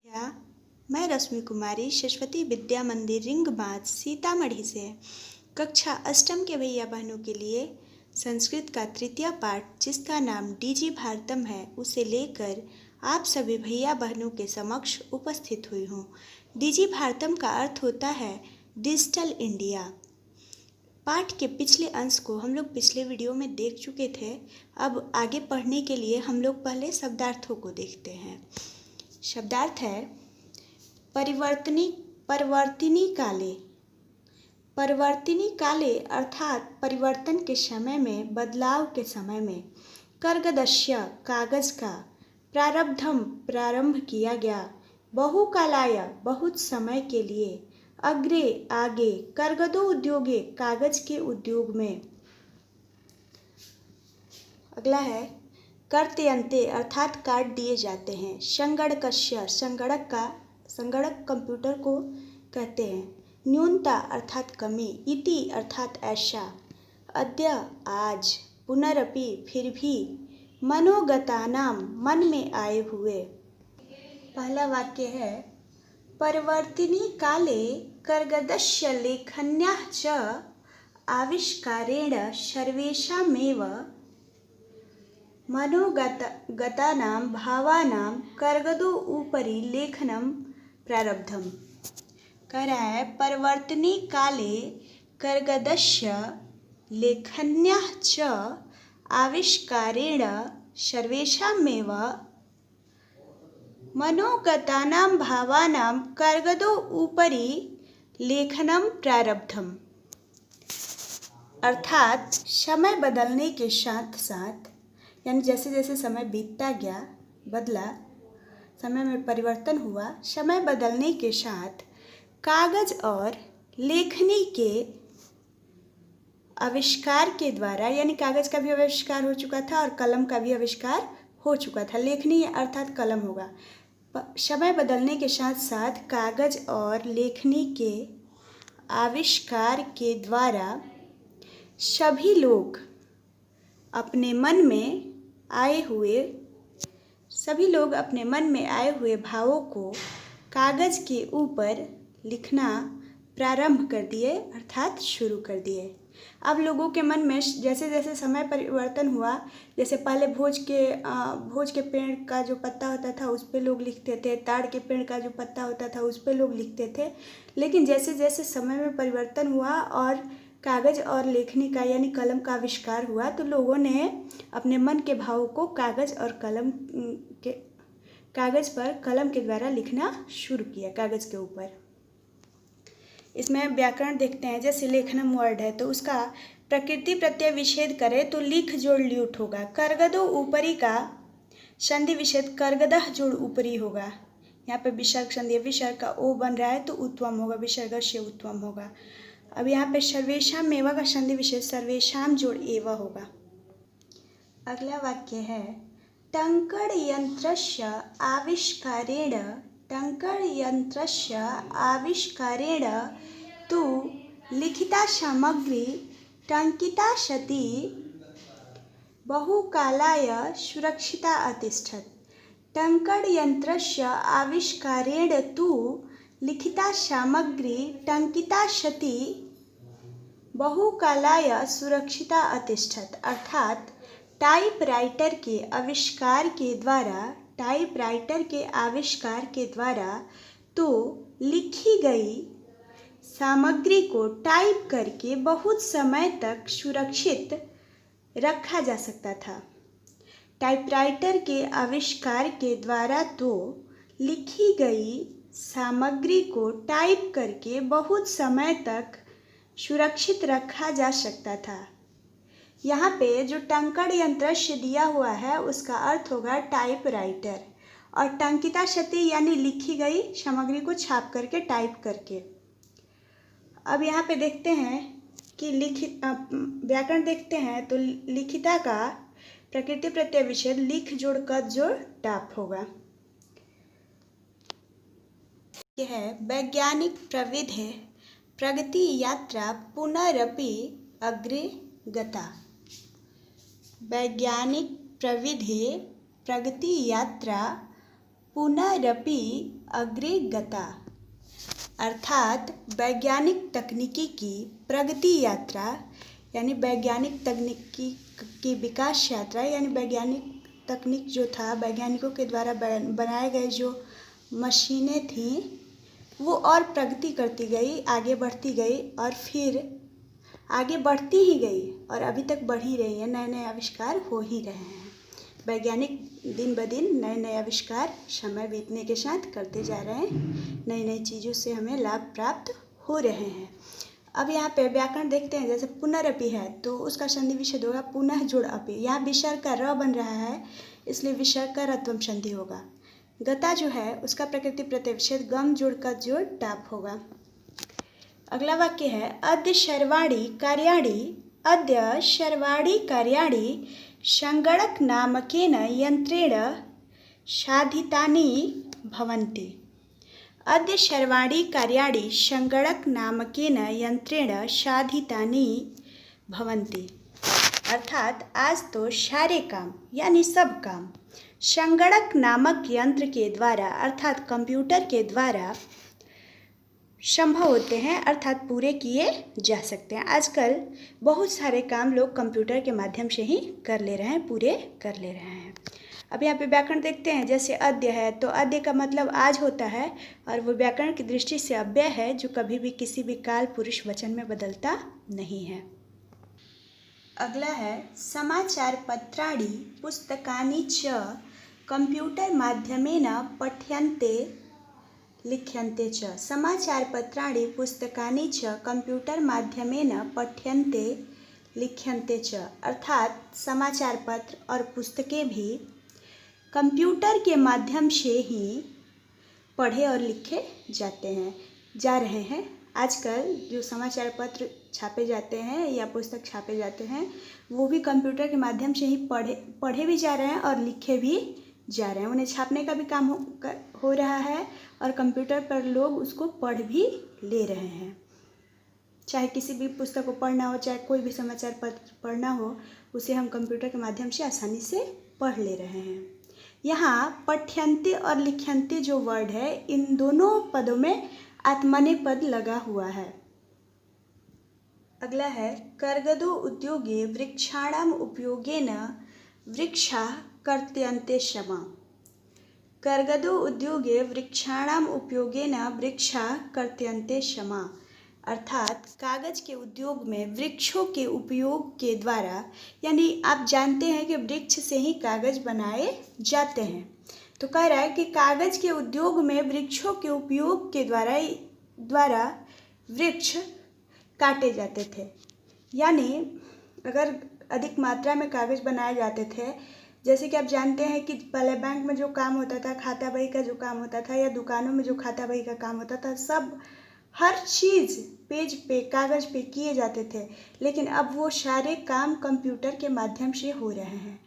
या मैं रश्मि कुमारी सरस्वती विद्या मंदिर रिंग बाँध सीतामढ़ी से कक्षा अष्टम के भैया बहनों के लिए संस्कृत का तृतीय पाठ जिसका नाम डीजी भारतम है उसे लेकर आप सभी भैया बहनों के समक्ष उपस्थित हुई हूँ। डीजी भारतम का अर्थ होता है डिजिटल इंडिया। पाठ के पिछले अंश को हम लोग पिछले वीडियो में देख चुके थे। अब आगे पढ़ने के लिए हम लोग पहले शब्दार्थों को देखते हैं। शब्दार्थ है परिवर्तिनी काले। परिवर्तिनी काले अर्थात परिवर्तन के समय में, बदलाव के समय में। कर्गदस्य कागज का, प्रारब्धम प्रारंभ किया गया, बहुकालाय बहुत समय के लिए, अग्रे आगे, कर्गदो उद्योगे कागज के उद्योग में। अगला है कर्तयन्ते अर्थात काट दिए जाते हैं। संगणकस्य संगणक कंप्यूटर को कहते हैं। न्यूनता अर्थात कमी, इति अर्थात ऐसा, अद्य आज, पुनरपि फिर भी, मनोगतानाम मन में आए हुए। पहला वाक्य है परिवर्तिनी काले कर्गदस्य लेखन्याः च आविष्कारेण सर्वेषामेव मनोगतानां भावानां कर्गदो उपरि लेखनं प्रारब्धम्। कह रहा है परिवर्तिनी काले कर्गदस्य लेखन्याः च आविष्कारेण सर्वेषामेव मनोगतानां भावानां कर्गदो उपरि लेखनं प्रारब्धम्। अर्थात समय बदलने के साथ साथ, यानी जैसे जैसे समय बीतता गया, बदला, समय में परिवर्तन हुआ, समय बदलने के साथ कागज और लेखनी के आविष्कार के द्वारा, यानी कागज का भी आविष्कार हो चुका था और कलम का भी आविष्कार हो चुका था। लेखनी अर्थात कलम होगा। समय बदलने के साथ साथ कागज और लेखनी के आविष्कार के द्वारा सभी लोग अपने मन में आए हुए भावों को कागज के ऊपर लिखना प्रारंभ कर दिए, अर्थात शुरू कर दिए। अब लोगों के मन में जैसे जैसे समय परिवर्तन हुआ, जैसे पहले भोज के पेड़ का जो पत्ता होता था उस पे लोग लिखते थे, ताड़ के पेड़ का जो पत्ता होता था उस पे लोग लिखते थे। लेकिन जैसे जैसे समय में परिवर्तन हुआ और कागज और लेखनी का यानी कलम का आविष्कार हुआ, तो लोगों ने अपने मन के भावों को कागज पर कलम के द्वारा लिखना शुरू किया, कागज के ऊपर। इसमें व्याकरण देखते हैं। जैसे लेखनम वर्ड है तो उसका प्रकृति प्रत्यय विच्छेद करें तो लिख जोड़ ल्यूट होगा। कर्गदो ऊपरी का संधि विच्छेद कर्गदह जोड़ ऊपरी होगा। यहाँ पे विसर्ग संधि, विसर्ग का ओ बन रहा है तो उत्वम होगा, विसर्ग से उत्वम होगा। अब यहाँ पे सर्वेषाम मेवा का संधि विशेष सर्वेषाम जोड़ एव होगा। अगला वाक्य है टंकण यंत्रस्य आविष्कारेण तु लिखिता सामग्री टंकिता सती बहुकालाय सुरक्षिता अतिष्ठत्। टंकण यंत्रस्य आविष्कारेण तु लिखिता सामग्री टंकिता सती बहुकालाय सुरक्षिता अतिष्ठत्। अर्थात टाइपराइटर के आविष्कार के द्वारा तो लिखी गई सामग्री को टाइप करके बहुत समय तक सुरक्षित रखा जा सकता था। टाइपराइटर के आविष्कार के द्वारा तो लिखी गई सामग्री को टाइप करके बहुत समय तक सुरक्षित रखा जा सकता था। यहाँ पे जो टंकण यंत्र से दिया हुआ है उसका अर्थ होगा टाइपराइटर, और टंकिता सती यानी लिखी गई सामग्री को छाप करके, टाइप करके। अब यहाँ पे देखते हैं कि व्याकरण देखते हैं तो लिखिता का प्रकृति प्रत्यय विच्छेद लिख जोड़ कद जोड़ टाप होगा। यह है वैज्ञानिक प्रविधि प्रगति यात्रा पुनरपि अग्रे गता। वैज्ञानिक प्रविधि प्रगति यात्रा पुनरपि अग्रे गता, अर्थात वैज्ञानिक तकनीकी की प्रगति यात्रा यानी वैज्ञानिक तकनीकी की विकास यात्रा यानी वैज्ञानिक तकनीक जो था, वैज्ञानिकों के द्वारा बनाए गए जो मशीनें थीं वो और प्रगति करती गई, आगे बढ़ती गई और फिर आगे बढ़ती ही गई और अभी तक बढ़ ही रही है। नए नए आविष्कार हो ही रहे हैं। वैज्ञानिक दिन ब दिन नए नए आविष्कार समय बीतने के साथ करते जा रहे हैं। नई नई चीज़ों से हमें लाभ प्राप्त हो रहे हैं। अब यहाँ पे व्याकरण देखते हैं। जैसे पुनरअपि है तो उसका संधि विच्छेद होगा पुनः जोड़ अपि। यहाँ विसर्ग का र बन रहा है, इसलिए विसर्ग का रत्वम संधि होगा। गता जो है उसका प्रकृति प्रत्यय विच्छेद गम जोड़ का जोड़ टाप होगा। अगला वाक्य है अद्य सर्वाणि कार्याणि, अद्य सर्वाणि कार्याणि संगणक नामकेन यंत्रेण साधितानि भवन्ति। अद्य सर्वाणि कार्याणि संगणक नामकेन यंत्रेण साधितानि भवन्ति, अर्थात आज तो सारे काम यानी सब काम संगणक नामक यंत्र के द्वारा अर्थात कंप्यूटर के द्वारा संभव होते हैं, अर्थात पूरे किए जा सकते हैं। आजकल बहुत सारे काम लोग कंप्यूटर के माध्यम से ही कर ले रहे हैं, पूरे कर ले रहे हैं। अब यहाँ पे व्याकरण देखते हैं। जैसे अद्य है तो अद्य का मतलब आज होता है और वो व्याकरण की दृष्टि से अव्यय है जो कभी भी किसी भी काल पुरुष वचन में बदलता नहीं है। अगला है समाचार पत्राणि पुस्तकानि च कंप्यूटर माध्यमेन पठ्यन्ते लिख्यन्ते च। समाचार पत्राणि पुस्तकानि च कंप्यूटर माध्यमेन पठ्यन्ते लिख्यन्ते च, अर्थात समाचार पत्र और पुस्तकें भी कंप्यूटर के माध्यम से ही पढ़े और लिखे जा रहे हैं। आजकल जो समाचार पत्र छापे जाते हैं या पुस्तक छापे जाते हैं वो भी कंप्यूटर के माध्यम से ही पढ़े भी जा रहे हैं और लिखे भी जा रहे हैं। उन्हें छापने का भी काम हो रहा है और कंप्यूटर पर लोग उसको पढ़ भी ले रहे हैं। चाहे किसी भी पुस्तक को पढ़ना हो, चाहे कोई भी समाचार पत्र पढ़ना हो, उसे हम कंप्यूटर के माध्यम से आसानी से पढ़ ले रहे हैं। यहाँ पठ्यन्ते और लिख्यन्ते जो वर्ड है इन दोनों पदों में आत्मनेपद पद लगा हुआ है। अगला है कर्गदो उद्योगे वृक्षाणाम उपयोगेन वृक्षा कर्त्यन्ते क्षमा। कर्गदो उद्योगे वृक्षाणाम उपयोगेन वृक्षा कर्त्यन्ते क्षमा, अर्थात कागज के उद्योग में वृक्षों के उपयोग के द्वारा, यानी आप जानते हैं कि वृक्ष से ही कागज बनाए जाते हैं, तो कह रहा है कि कागज के उद्योग में वृक्षों के उपयोग के द्वारा वृक्ष काटे जाते थे। यानी अगर अधिक मात्रा में कागज बनाए जाते थे, जैसे कि आप जानते हैं कि पहले बैंक में जो काम होता था, खाता बही का जो काम होता था या दुकानों में जो खाता बही का काम होता था, सब हर चीज़ पेज पे कागज़ पे किए जाते थे। लेकिन अब वो सारे काम कंप्यूटर के माध्यम से हो रहे हैं।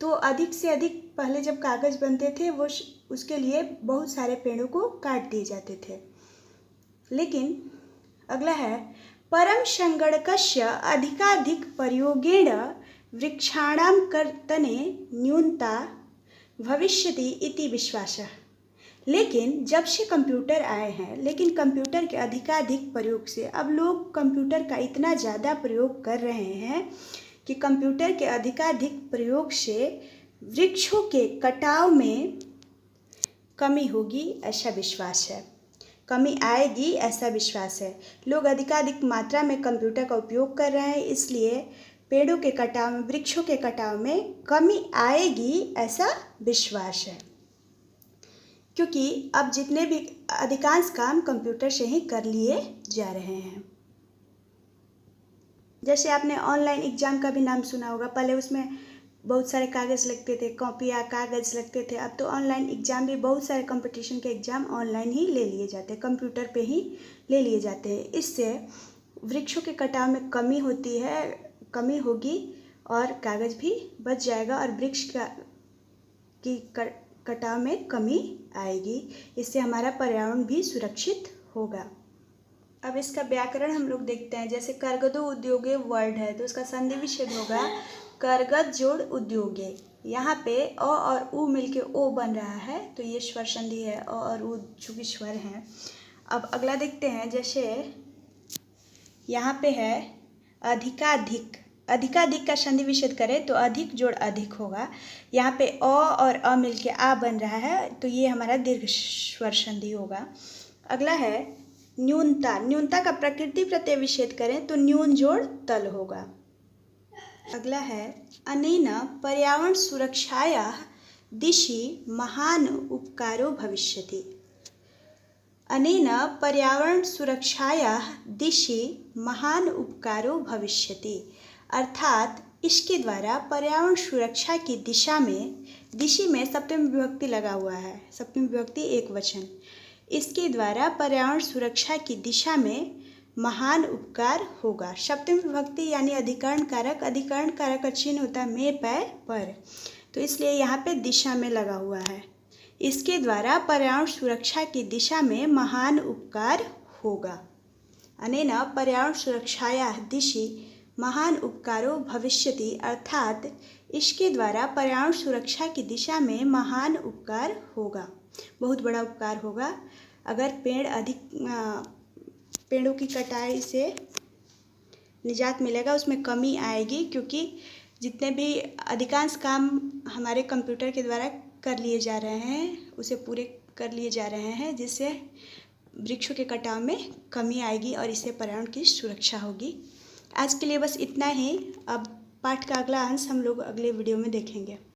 तो अधिक से अधिक पहले जब कागज़ बनते थे वो उसके लिए बहुत सारे पेड़ों को काट दिए जाते थे। लेकिन अगला है परम संगणकस्य अधिकाधिक प्रयोगेण वृक्षाणां कर्तने न्यूनता भविष्यति इति विश्वासः। लेकिन जब से कंप्यूटर आए हैं, लेकिन कंप्यूटर के अधिकाधिक प्रयोग से अब लोग कंप्यूटर का इतना ज़्यादा प्रयोग कर रहे हैं कि कंप्यूटर के अधिकाधिक प्रयोग से वृक्षों के कटाव में कमी होगी ऐसा विश्वास है, कमी आएगी ऐसा विश्वास है। लोग अधिकाधिक मात्रा में कंप्यूटर का उपयोग कर रहे हैं, इसलिए पेड़ों के कटाव में, वृक्षों के कटाव में कमी आएगी ऐसा विश्वास है, क्योंकि अब जितने भी अधिकांश काम कंप्यूटर से ही कर लिए जा रहे हैं। जैसे आपने ऑनलाइन एग्ज़ाम का भी नाम सुना होगा। पहले उसमें बहुत सारे कागज़ लगते थे, कॉपियाँ कागज़ लगते थे। अब तो ऑनलाइन एग्ज़ाम भी, बहुत सारे कंपटीशन के एग्ज़ाम ऑनलाइन ही ले लिए जाते हैं, कंप्यूटर पे ही ले लिए जाते हैं। इससे वृक्षों के कटाव में कमी होती है, कमी होगी और कागज़ भी बच जाएगा और वृक्ष की कटाव में कमी आएगी। इससे हमारा पर्यावरण भी सुरक्षित होगा। अब इसका व्याकरण हम लोग देखते हैं। जैसे कर्गदो उद्योगे वर्ड है तो उसका संधि विच्छेद होगा करगत जोड़ उद्योगे। यहाँ पे अ और उ मिलके ओ बन रहा है, तो ये स्वर संधि है। अ और उ चूंकि स्वर हैं। अब अगला देखते हैं, जैसे यहाँ पे है अधिकाधिक। अधिकाधिक का संधि विच्छेद करें तो अधिक जोड़ अधिक होगा। यहाँ पे अ और अ मिलके आ बन रहा है, तो ये हमारा दीर्घ स्वर संधि होगा। अगला है न्यूनता। न्यूनता का प्रकृति प्रत्यय विच्छेद करें तो न्यून जोड़ तल होगा। अगला है अनेन पर्यावरण सुरक्षायाः दिशि महान उपकारो भविष्यति। अनेन पर्यावरण सुरक्षायाः दिशि महान उपकारो भविष्यति, अर्थात इसके द्वारा पर्यावरण सुरक्षा की दिशा में, दिशि में सप्तमी विभक्ति लगा हुआ है, सप्तमी विभक्ति एक वचन। इसके द्वारा पर्यावरण सुरक्षा की दिशा में महान उपकार होगा। सप्तमी विभक्ति यानी अधिकरण कारक। अधिकरण कारक का चिन्ह होता है में, पै, पर, तो इसलिए यहाँ पे दिशा में लगा हुआ है। इसके द्वारा पर्यावरण सुरक्षा की दिशा में महान उपकार होगा। अनेन पर्यावरण सुरक्षायाः दिशि महान उपकारो भविष्यति, अर्थात इसके द्वारा पर्यावरण सुरक्षा की दिशा में महान उपकार होगा, बहुत बड़ा उपकार होगा। अगर पेड़ों की कटाई से निजात मिलेगा, उसमें कमी आएगी, क्योंकि जितने भी अधिकांश काम हमारे कंप्यूटर के द्वारा कर लिए जा रहे हैं, उसे पूरे कर लिए जा रहे हैं, जिससे वृक्षों के कटाव में कमी आएगी और इससे पर्यावरण की सुरक्षा होगी। आज के लिए बस इतना ही। अब पाठ का अगला अंश हम लोग अगले वीडियो में देखेंगे।